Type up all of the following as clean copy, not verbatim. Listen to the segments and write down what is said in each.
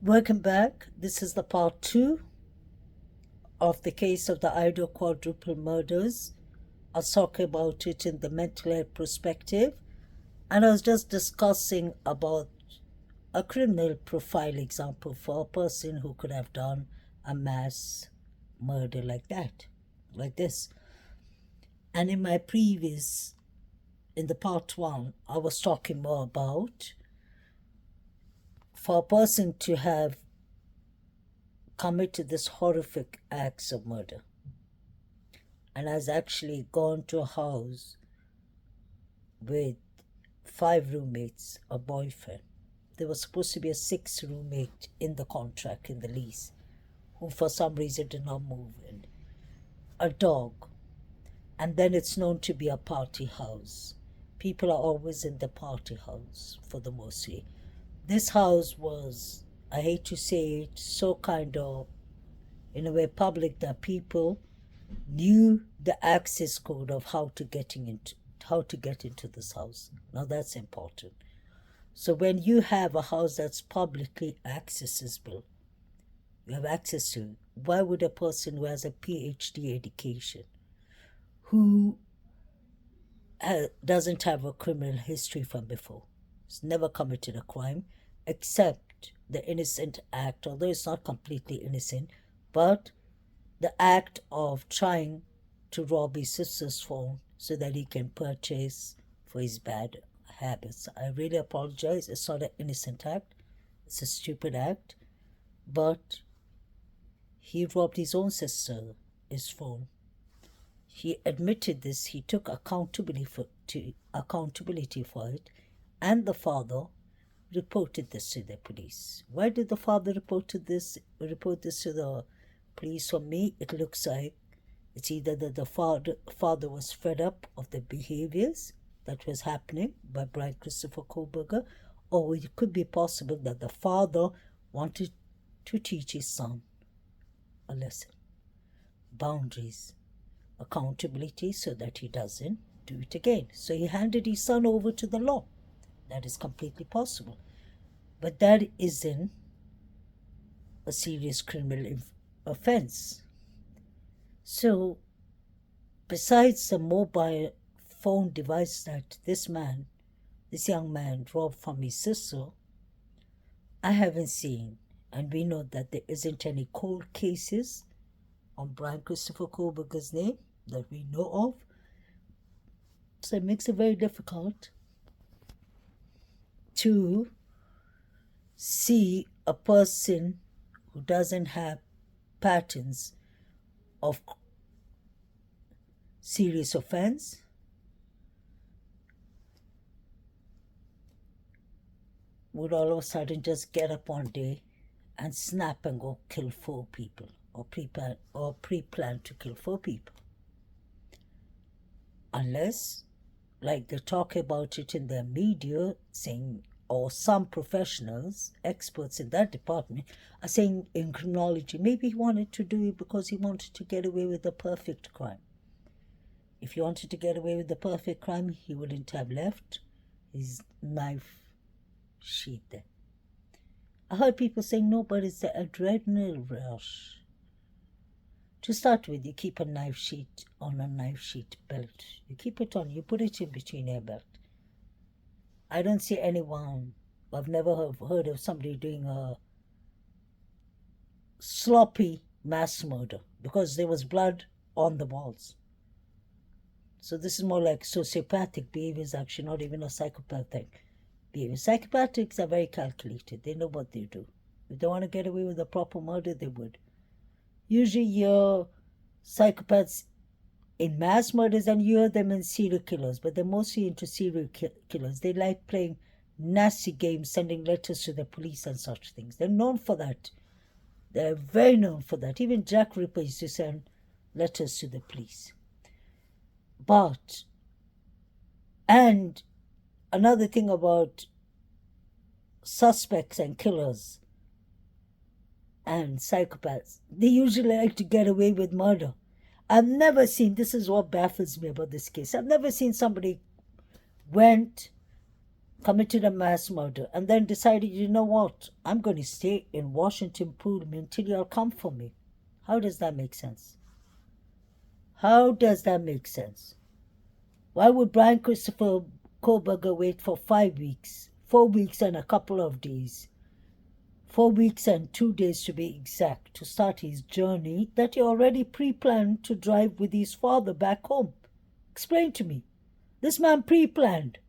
Welcome back. This is the part 2 of the case of the Idaho quadruple murders. I'll talk about it in the mental health perspective. And I was just discussing about a criminal profile example for a person who could have done a mass murder like that, like this. And in my previous, in the part 1, I was talking more about for a person to have committed this horrific acts of murder and has actually gone to a house with 5 roommates, a boyfriend. There was supposed to be a 6th roommate in the contract, in the lease, who for some reason did not move in. A dog. And then it's known to be a party house. People are always in the party house for the most part. This house was, I hate to say it, so kind of, in a way, public that people knew the access code of how to get into this house. Now that's important. So when you have a house that's publicly accessible, you have access to it, why would a person who has a PhD education, who doesn't have a criminal history from before, has never committed a crime, except the innocent act, although it's not completely innocent, but the act of trying to rob his sister's phone so that he can purchase for his bad habits. I really apologize. It's not an innocent act. It's a stupid act. But he robbed his own sister, his phone. He admitted this. He took accountability for it. And the father reported this to the police. Why did the father report this to the police? For me, it looks like it's either that the father was fed up of the behaviors that was happening by Brian Christopher Kohlberger, or it could be possible that the father wanted to teach his son a lesson. Boundaries, accountability, so that he doesn't do it again. So he handed his son over to the law. That is completely possible. But that isn't a serious criminal offense. So, besides the mobile phone device that this young man robbed from his sister, I haven't seen, and we know that there isn't any cold cases on Brian Christopher Kohlberger's name that we know of. So it makes it very difficult to see a person who doesn't have patterns of serious offense would all of a sudden just get up one day and snap and go kill 4 people or pre-plan to kill 4 people. Unless, like they talk about it in their media, saying, or some professionals, experts in that department, are saying in criminology, maybe he wanted to do it because he wanted to get away with the perfect crime. If he wanted to get away with the perfect crime, he wouldn't have left his knife sheath there. I heard people saying, no, but it's the adrenaline rush. To start with, you keep a knife sheath on a knife sheath belt. You keep it on, you put it in between your belt. I don't see anyone, I've never heard of somebody doing a sloppy mass murder because there was blood on the walls. So this is more like sociopathic behaviors, actually, not even a psychopathic behavior. Psychopathics are very calculated. They know what they do. If they want to get away with a proper murder, they would. Usually you're psychopaths in mass murders and you hear them in serial killers, but they're mostly into serial killers. They like playing nasty games, sending letters to the police and such things. They're known for that. They're very known for that. Even Jack Ripper used to send letters to the police. But, and another thing about suspects and killers and psychopaths, they usually like to get away with murder. I've never seen, this is what baffles me about this case, I've never seen somebody went committed a mass murder, and then decided, you know what, I'm going to stay in Washington Pool until you'll come for me. How does that make sense? How does that make sense? Why would Brian Christopher Koberger wait for 5 weeks, 4 weeks and a couple of days, 4 weeks and 2 days to be exact, to start his journey that he already pre-planned to drive with his father back home? Explain to me. This man pre-planned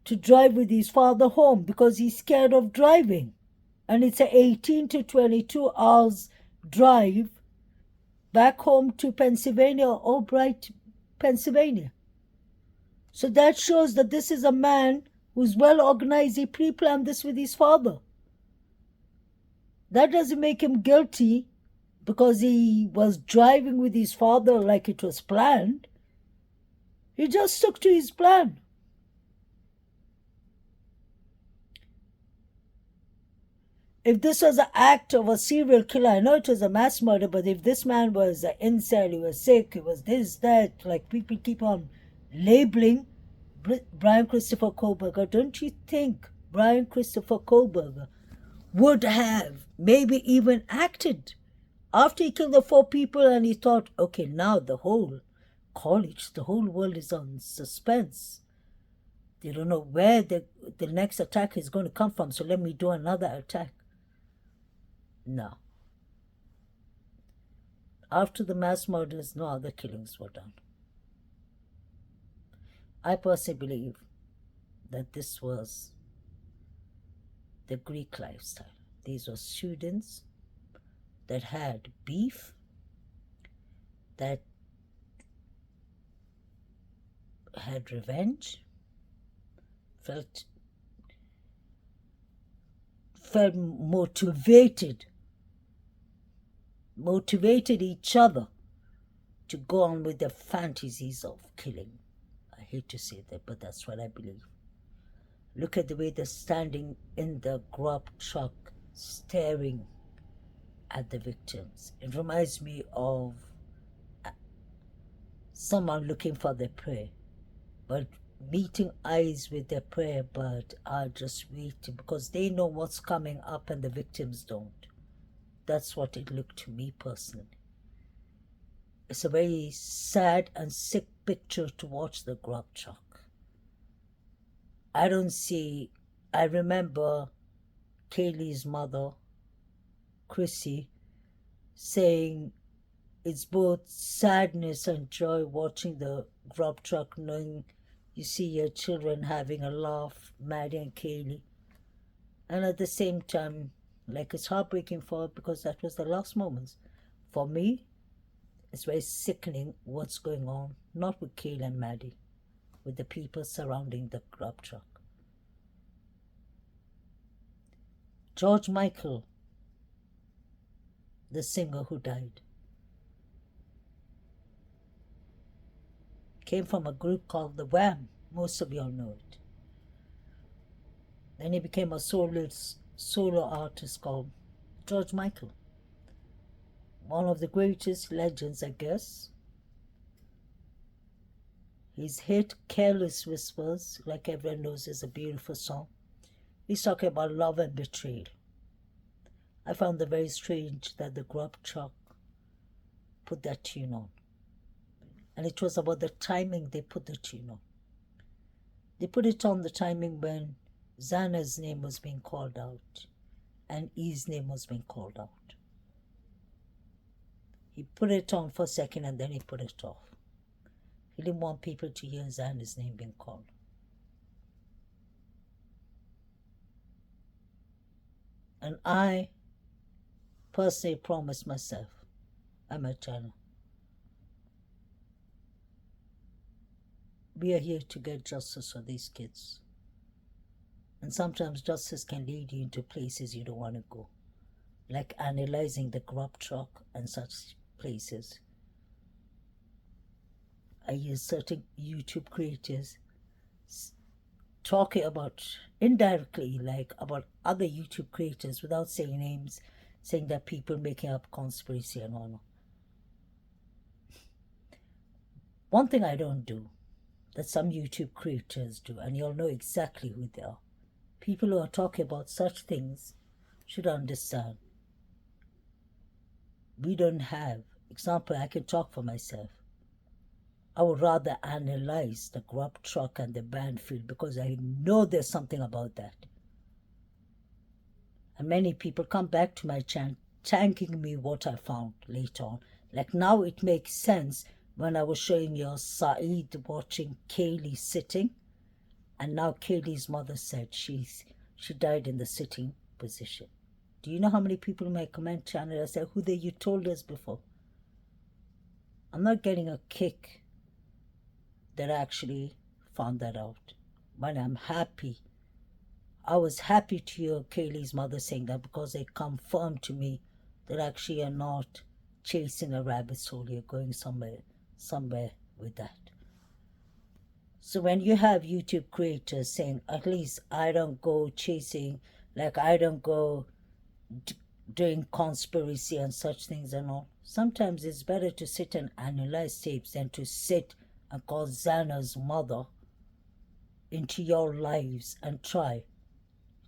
to drive with his father home because he's scared of driving. And it's a 18 to 22 hours drive back home to Pennsylvania, Albright, Pennsylvania. So that shows that this is a man who's well organized. He pre-planned this with his father. That doesn't make him guilty because he was driving with his father like it was planned. He just stuck to his plan. If this was an act of a serial killer, I know it was a mass murder, but if this man was an incel, he was sick, he was this, that, like people keep on labeling Brian Christopher Koberger, don't you think Brian Christopher Koberger would have maybe even acted after he killed the 4 people and he thought, okay, now the whole college, the whole world is on suspense. They don't know where the next attack is going to come from, so let me do another attack. No. After the mass murders, no other killings were done. I personally believe that this was the Greek lifestyle. These were students that had beef, that had revenge, felt motivated each other to go on with their fantasies of killing. I hate to say that, but that's what I believe. Look at the way they're standing in the Grub Truck, staring at the victims. It reminds me of someone looking for their prey, but meeting eyes with their prey, but are just waiting because they know what's coming up and the victims don't. That's what it looked to me personally. It's a very sad and sick picture to watch the Grub Truck. I remember Kaylee's mother, Chrissy, saying it's both sadness and joy watching the Grub Truck, knowing you see your children having a laugh, Maddie and Kaylee. And at the same time, like, it's heartbreaking for her because that was the last moments. For me, it's very sickening what's going on, not with Kaylee and Maddie, with the people surrounding the Grub Truck. George Michael, the singer who died, came from a group called the Wham. Most of y'all know it. Then he became a solo artist called George Michael. One of the greatest legends, I guess. His hit Careless Whispers, like everyone knows, is a beautiful song. He's talking about love and betrayal. I found it very strange that the Grub Truck put that tune on. And it was about the timing they put the tune on. They put it on the timing when Xana's name was being called out and E's name was being called out. He put it on for a second and then he put it off. He didn't want people to hear Xana's name being called. And I personally promised myself, I'm a channel. We are here to get justice for these kids. And sometimes justice can lead you into places you don't want to go, like analyzing the Grub Truck and such places. I hear certain YouTube creators talking about, indirectly, like about other YouTube creators without saying names, saying that people making up conspiracy and all. One thing I don't do, that some YouTube creators do, and you'll know exactly who they are. People who are talking about such things should understand. We don't have, example, I can talk for myself. I would rather analyze the Grub Truck and the Banfield because I know there's something about that. And many people come back to my channel thanking me what I found later on. Like now it makes sense when I was showing you Saeed watching Kaylee sitting. And now Kaylee's mother said she died in the sitting position. Do you know how many people in my comment channel I said, who they you told us before? I'm not getting a kick that I actually found that out. But I'm happy. I was happy to hear Kaylee's mother saying that because it confirmed to me that actually you're not chasing a rabbit's hole, you're going somewhere with that. So when you have YouTube creators saying, at least I don't go chasing, like I don't go doing conspiracy and such things and all, sometimes it's better to sit and analyze tapes than to sit and call Xana's mother into your lives and try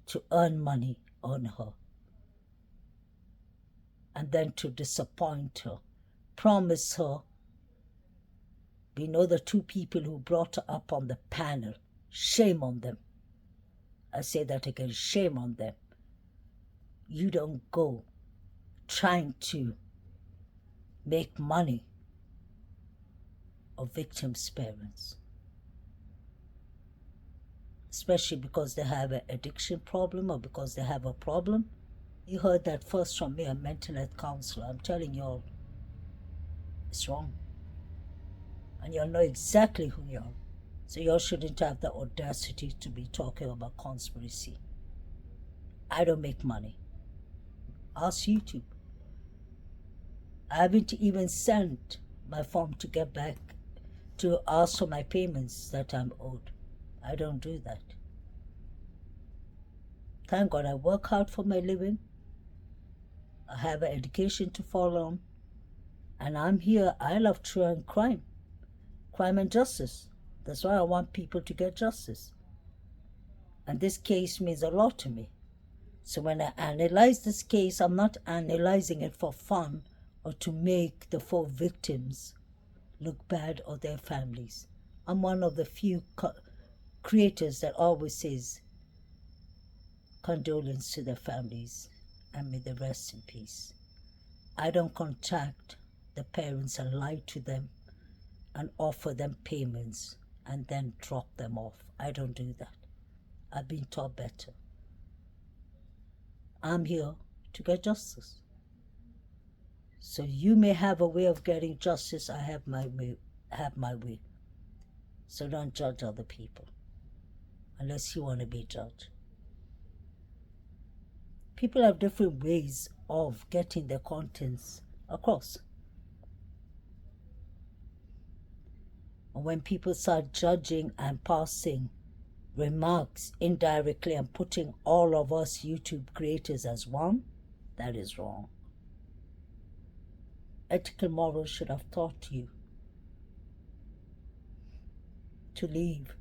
to earn money on her and then to disappoint her, promise her. We know the two people who brought her up on the panel. Shame on them. I say that again, shame on them. You don't go trying to make money of victims' parents, especially because they have an addiction problem or because they have a problem. You heard that first from me, a mental health counselor. I'm telling you all, it's wrong. And you'll know exactly who you are. So you all shouldn't have the audacity to be talking about conspiracy. I don't make money. Ask YouTube. I haven't even sent my form to get back to ask for my payments that I'm owed. I don't do that. Thank God I work hard for my living. I have an education to follow on. And I'm here. I love true and crime and justice. That's why I want people to get justice. And this case means a lot to me. So when I analyze this case, I'm not analyzing it for fun or to make the 4 victims look bad or their families. I'm one of the few creators that always says condolence to their families and may they rest in peace. I don't contact the parents and lie to them and offer them payments and then drop them off. I don't do that. I've been taught better. I'm here to get justice. So you may have a way of getting justice. I have my way. So don't judge other people unless you want to be judged. People have different ways of getting their contents across. And when people start judging and passing remarks indirectly and putting all of us YouTube creators as one, that is wrong. Ethical morals should have taught you to leave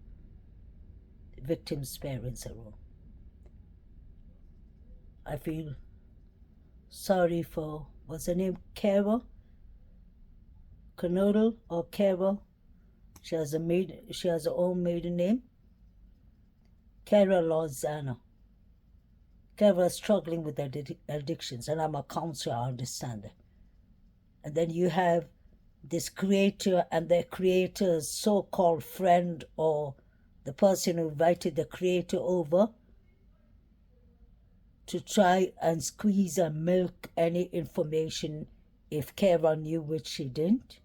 the victims' parents alone. I feel sorry for, what's her name, Kara? Canodal or Kara? She has her own maiden name. Kara Lozana. Kara is struggling with addictions, and I'm a counselor, I understand that. And then you have this creator and the creator's so-called friend or the person who invited the creator over to try and squeeze and milk any information if Kara knew, which she didn't.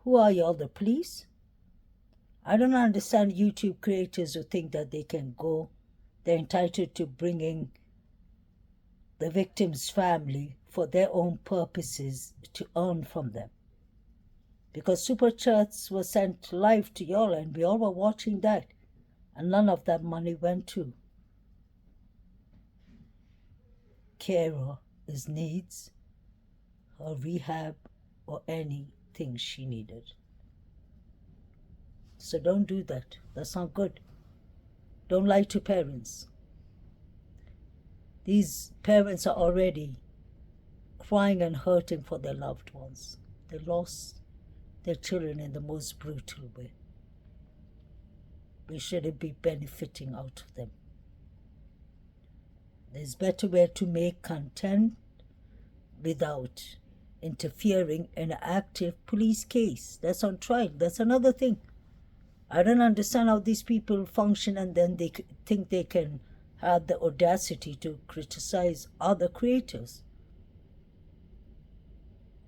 Who are y'all, the police? I don't understand YouTube creators who think that they can go, they're entitled to bringing the victim's family for their own purposes to earn from them. Because super chats were sent live to y'all and we all were watching that. And none of that money went to Kara's needs, her rehab, or anything she needed. So don't do that. That's not good. Don't lie to parents. These parents are already crying and hurting for their loved ones. They lost their children in the most brutal way. We shouldn't be benefiting out of them. There's better way to make content without interfering in an active police case that's on trial. That's another thing. I don't understand how these people function, and then they think they can have the audacity to criticize other creators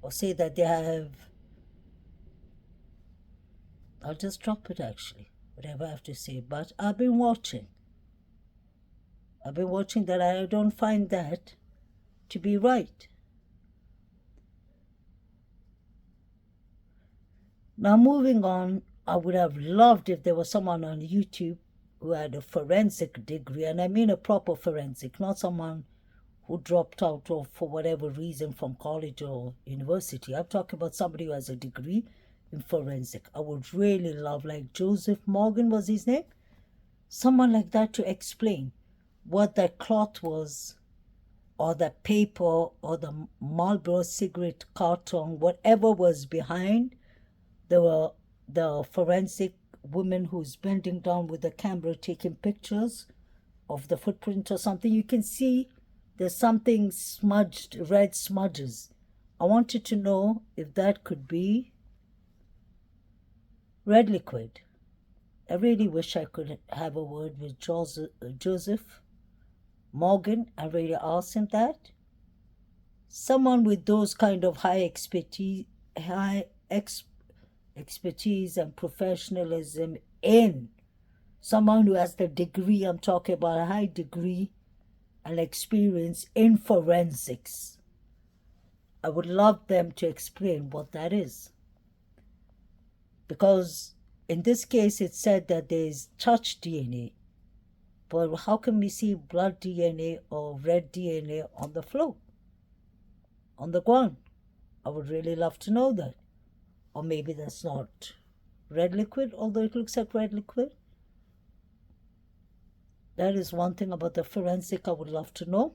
or say that they have... I'll just drop it, actually, whatever I have to say. But I've been watching that. I don't find that to be right. Now, moving on, I would have loved if there was someone on YouTube who had a forensic degree, and I mean a proper forensic, not someone who dropped out or for whatever reason from college or university. I'm talking about somebody who has a degree in forensic. I would really love, like Joseph Morgan was his name, someone like that to explain what that cloth was, or the paper, or the Marlboro cigarette carton, whatever was behind the forensic woman who's bending down with the camera taking pictures of the footprint or something. You can see there's something smudged, red smudges. I wanted to know if that could be red liquid. I really wish I could have a word with Joseph Morgan. I really asked him that. Someone with those kind of high expertise and professionalism in, someone who has the degree, I'm talking about a high degree and experience in forensics. I would love them to explain what that is. Because in this case, it said that there is touch DNA. But how can we see blood DNA or red DNA on the floor, on the ground? I would really love to know that. Or maybe that's not red liquid, although it looks like red liquid. That is one thing about the forensic I would love to know.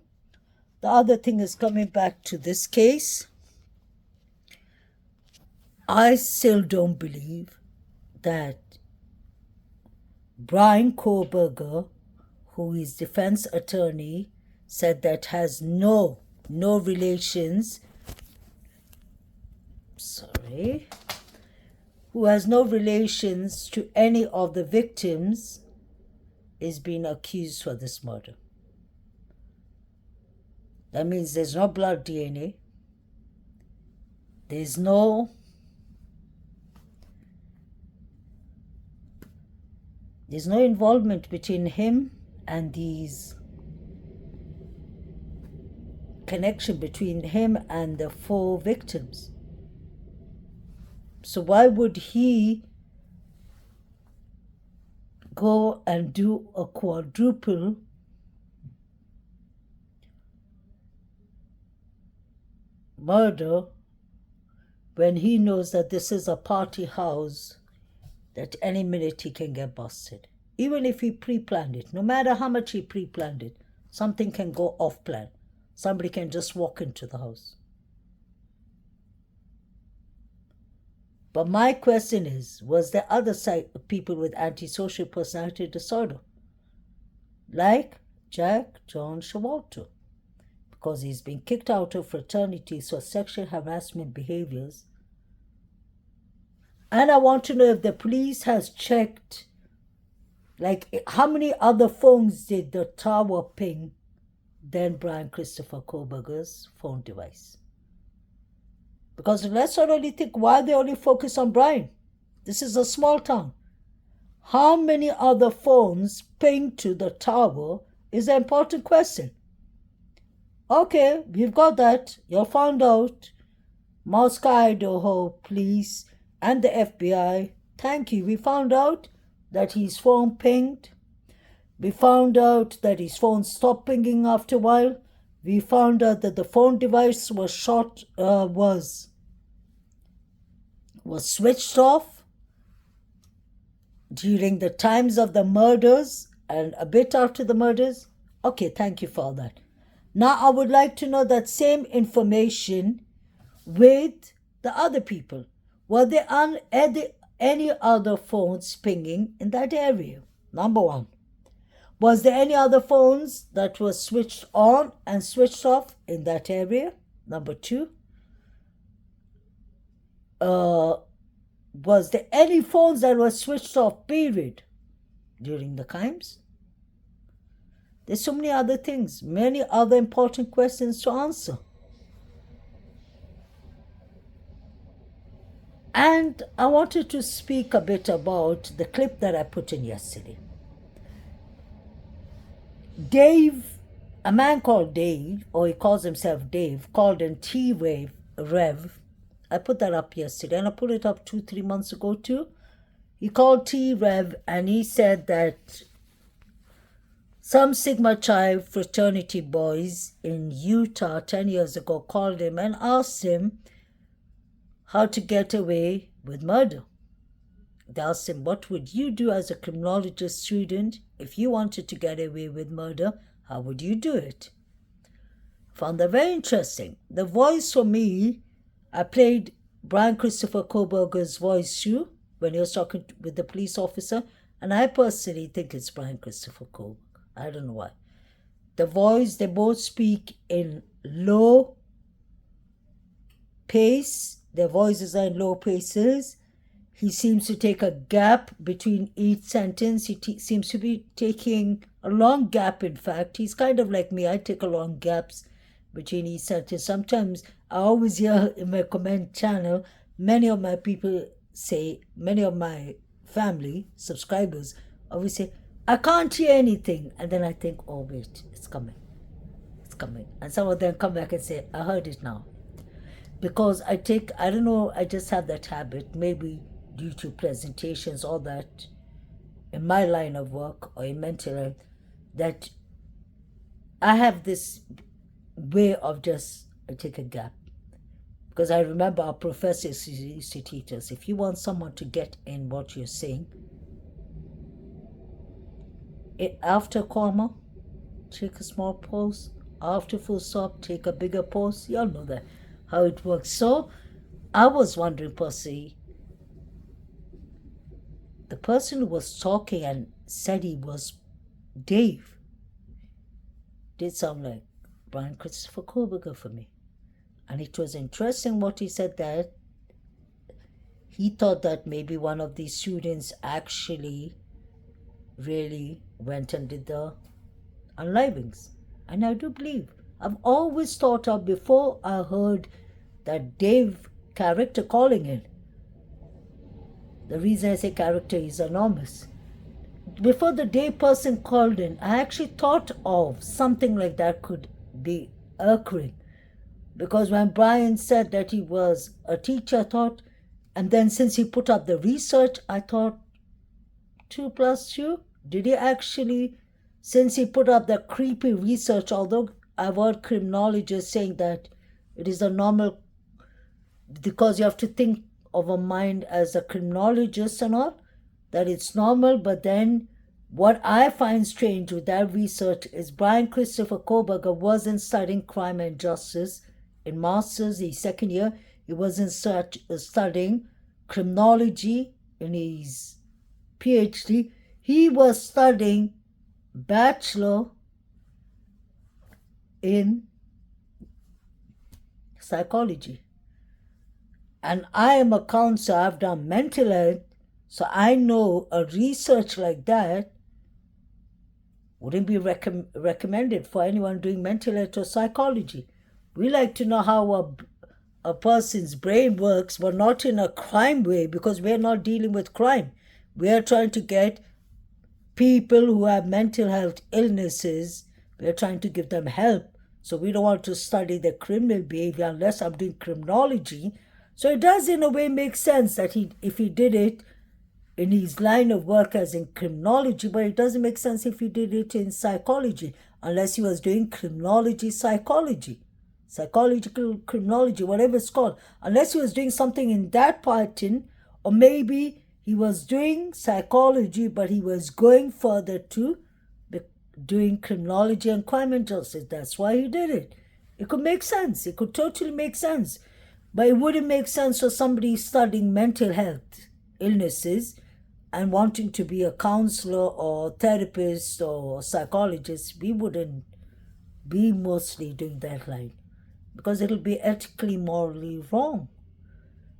The other thing is, coming back to this case, I still don't believe that Brian Koberger, who is defense attorney, said that has no relations, who has no relations to any of the victims, is being accused for this murder. That means there's no blood DNA. There's no involvement between him and these, connection between him and the 4 victims. So why would he go and do a quadruple murder when he knows that this is a party house, that any minute he can get busted? Even if he pre-planned it, no matter how much he pre-planned it, something can go off plan. Somebody can just walk into the house. But my question is, was there other people with antisocial personality disorder? Like Jack John Showalter, because he's been kicked out of fraternities for sexual harassment behaviors. And I want to know if the police has checked, like, how many other phones did the tower ping than Brian Christopher Koberger's phone device? Because let's not only think why they only focus on Brian. This is a small town. How many other phones pinged to the tower is an important question. Okay, we've got that. You found out. Moscow, Idaho police and the FBI. Thank you. We found out that his phone pinged. We found out that his phone stopped pinging after a while. We found out that the phone device was was switched off. during the times of the murders and a bit after the murders? Okay, thank you for all that. Now I would like to know that same information with the other people. Were there any other phones pinging in that area? Number one. Was there any other phones that were switched on and switched off in that area? Number two. Was there any phones that were switched off, period, during the crimes? There's so many other things, many other important questions to answer. And I wanted to speak a bit about the clip that I put in yesterday. Dave, a man called Dave, or he calls himself Dave, called in T-Rev. I put that up yesterday, and I put it up 2-3 months ago too. He called T-Rev, and he said that some Sigma Chi fraternity boys in Utah 10 years ago called him and asked him how to get away with murder. They asked him, what would you do as a criminology student if you wanted to get away with murder? How would you do it? Found that very interesting. The voice for me, I played Brian Christopher Koberger's voice too when he was talking with the police officer, and I personally think it's Brian Christopher Koberger. I don't know why. The voice, they both speak in low pace. Their voices are in low paces. He seems to take a gap between each sentence. He seems to be taking a long gap, in fact. He's kind of like me. I take a long gaps between each sentence. Sometimes I always hear in my comment channel, many of my people say, many of my family subscribers always say, I can't hear anything. And then I think, oh, wait, it's coming. It's coming. And some of them come back and say, I heard it now. Because I don't know, I just have that habit, maybe due to presentations, all that, in my line of work or in mental health, that I have this way of I take a gap. Because I remember our professors used to teach us, if you want someone to get in what you're saying, after comma, take a small pause. After full stop, take a bigger pause. You all know that, how it works. So I was wondering, Percy, the person who was talking and said he was Dave did sound like Brian Christopher Koberger for me. And it was interesting what he said, that he thought that maybe one of these students actually really went and did the unlivings. And I do believe, I've always thought of, before I heard that Dave character calling in, the reason I say character is enormous. Before the Dave person called in, I actually thought of something like that could be occurring. Because when Brian said that he was a teacher, I thought, and then since he put up the research, I thought 2 + 2. Did he actually, since he put up the creepy research, although I've heard criminologists saying that it is a normal, because you have to think of a mind as a criminologist and all, that it's normal. But then what I find strange with that research is Brian Christopher Koberger wasn't studying crime and justice in master's, his second year. He wasn't studying criminology in his PhD. He was studying bachelor in psychology. And I am a counselor, I've done mental health, so I know a research like that wouldn't be recommended for anyone doing mental health or psychology. We like to know how a person's brain works, but not in a crime way, because we're not dealing with crime. We are trying to get people who have mental health illnesses, we're trying to give them help. So we don't want to study their criminal behavior unless I'm doing criminology. So it does in a way make sense that if he did it in his line of work as in criminology, but it doesn't make sense if he did it in psychology, unless he was doing criminology psychology, psychological criminology, whatever it's called, unless he was doing something in that pattern, or maybe He was doing psychology, but he was going further to doing criminology and crime and justice. That's why he did it. It could make sense. It could totally make sense. But it wouldn't make sense for somebody studying mental health illnesses and wanting to be a counselor or therapist or psychologist. We wouldn't be mostly doing that line because it'll be ethically, morally wrong.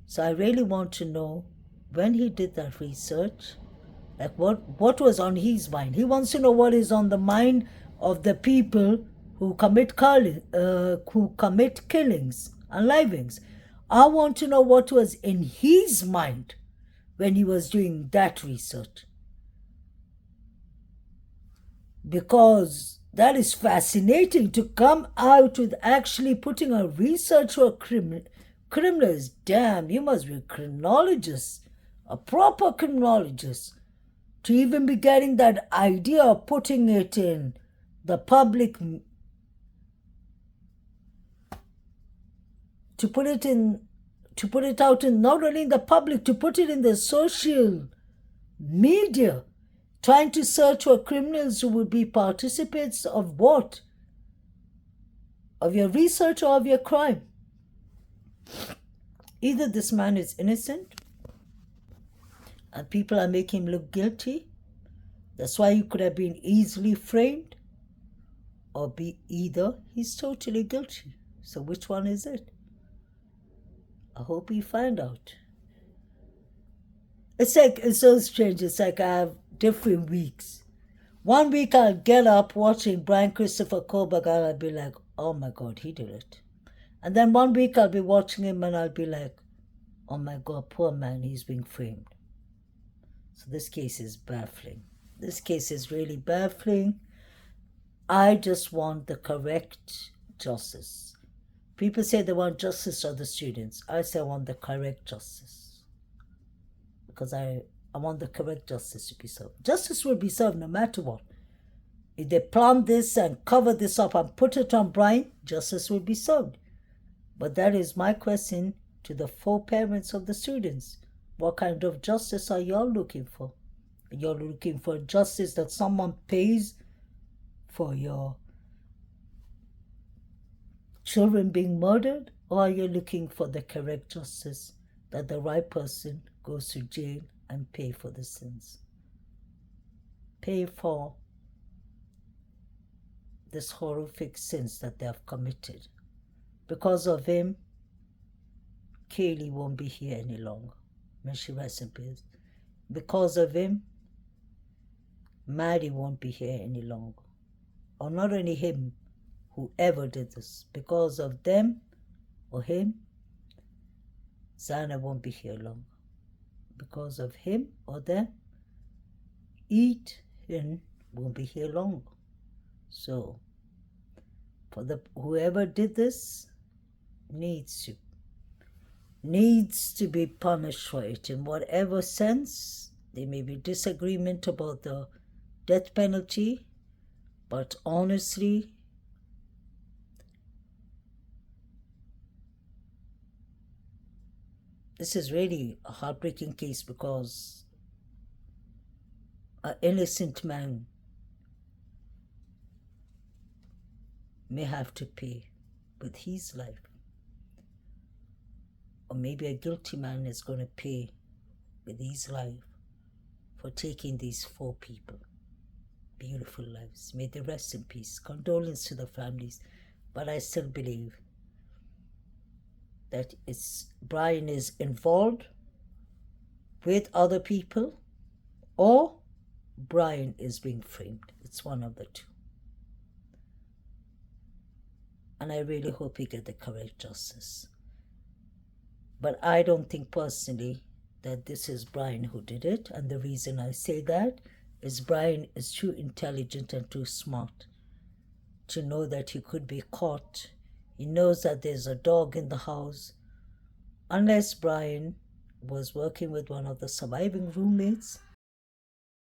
So I really want to know when he did that research, like what was on his mind. He wants to know what is on the mind of the people who commit killings and livings. I want to know what was in his mind when he was doing that research, because that is fascinating to come out with actually putting a research for criminals. Damn, you must be a criminologist, a proper criminologist, to even be getting that idea of putting it in the public, to put it out in not only in the public, to put it in the social media, trying to search for criminals who would be participants of what? Of your research or of your crime. Either this man is innocent and people are making him look guilty. That's why he could have been easily framed. Or be either he's totally guilty. So which one is it? I hope we find out. It's so strange. It's like I have different weeks. One week I'll get up watching Brian Christopher Koberg and I'll be like, oh my God, he did it. And then one week I'll be watching him and I'll be like, oh my God, poor man, he's being framed. So this case is baffling. This case is really baffling. I just want the correct justice. People say they want justice for the students. I say I want the correct justice. Because I want the correct justice to be served. Justice will be served no matter what. If they plan this and cover this up and put it on Brian, justice will be served. But that is my question to the four parents of the students. What kind of justice are y'all looking for? You're looking for justice that someone pays for your children being murdered? Or are you looking for the correct justice that the right person goes to jail and pay for the sins? Pay for this horrific sins that they have committed. Because of him, Kaylee won't be here any longer. May she rest in peace. Because of him, Maddie won't be here any longer. Or not only him, whoever did this. Because of them or him, Zana won't be here longer. Because of him or them, Ethan won't be here longer. So, for whoever did this needs to be punished for it in whatever sense. There may be disagreement about the death penalty, but honestly, this is really a heartbreaking case because an innocent man may have to pay with his life. Or maybe a guilty man is going to pay with his life for taking these four people. Beautiful lives. May they rest in peace. Condolence to the families. But I still believe that Brian is involved with other people or Brian is being framed. It's one of the two. And I really hope he gets the correct justice. But I don't think personally that this is Brian who did it. And the reason I say that is Brian is too intelligent and too smart to know that he could be caught. He knows that there's a dog in the house. Unless Brian was working with one of the surviving roommates